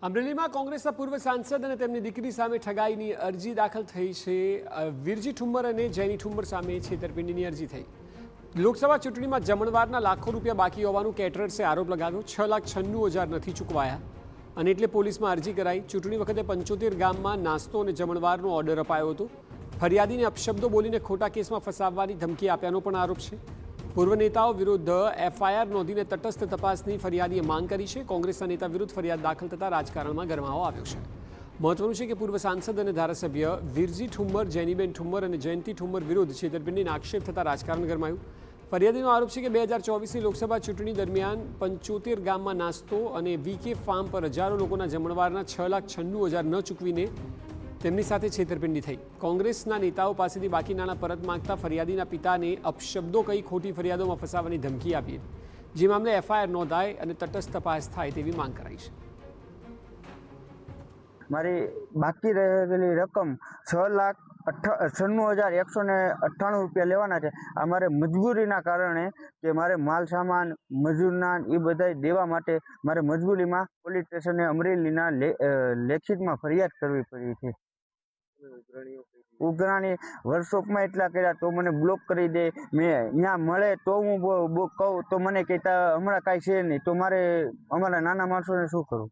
અમરેલીમાં કોંગ્રેસના પૂર્વ સાંસદ અને તેમની દીકરી સામે ઠગાઈની અરજી દાખલ થઈ છે। વિરજી ઠુમ્મર અને જૈની ઠુમ્મર સામે છેતરપિંડીની અરજી થઈ। લોકસભા ચૂંટણીમાં જમણવારના લાખો રૂપિયા બાકી હોવાનું કેટરર્સે આરોપ લગાવ્યો। 6,96,000 નથી ચૂકવાયા અને એટલે પોલીસમાં અરજી કરાઈ। ચૂંટણી વખતે 75 ગામમાં નાસ્તો અને જમણવારનો ઓર્ડર અપાયો હતો। ફરિયાદીને અપશબ્દો બોલીને ખોટા કેસમાં ફસાવવાની ધમકી આપ્યાનો પણ આરોપ છે। પૂર્વ નેતાઓ વિરુદ્ધ એફઆઈઆર નોંધીને તટસ્થ તપાસની ફરિયાદીએ માંગ કરી છે। કોંગ્રેસના નેતા વિરુદ્ધ ફરિયાદ દાખલ થતાં રાજકારણમાં ગરમાવો આવ્યો છે। મહત્વનું છે કે પૂર્વ સાંસદ અને ધારાસભ્ય વિરજી ઠુમ્મર, જૈનીબેન ઠુમ્મર અને જયંતિ ઠુમ્મર વિરુદ્ધ છેતરપિંડીના આક્ષેપ થતાં રાજકારણ ગરમાયું। ફરિયાદીનો આરોપ છે કે 2024ની લોકસભા ચૂંટણી દરમિયાન 75 ગામમાં નાસ્તો અને વીકે ફાર્મ પર હજારો લોકોના જમણવારના 6,96,000 ન ચૂકવીને તેમની સાથે છેતરપિંડી થઈ। કોંગ્રેસના નેતાઓ પાસેથી બાકી નાણાં પરત માંગતા ફરિયાદીના પિતાને અપશબ્દો કહી ખોટી ફરિયાદોમાં ફસાવવાની ધમકી આપી હતી। જે મામલે એફઆઈઆર નોંધાય અને તટસ્થ તપાસ થાય તેવી માંગ કરાઈ છે। મારી બાકી રહેલી રકમ 6,96,198 રૂપિયા લેવાના છે। અમારે મજબૂરીના કારણે કે મારે માલ સામાન મજૂરના એ બધા દેવા માટે મારે મજબૂરીમાં પોલીસ સ્ટેશને અમરેલીના લેખિતમાં ફરિયાદ કરવી પડી છે। ઉઘરાણી વર્કશોપમાં એટલા કર્યા તો મને બ્લોક કરી દે। મેં અહીંયા મળે તો હું કહું તો મને કહેતા હમણાં કાંઈ છે નહીં, તો મારે અમારા નાના માણસોને શું કરું?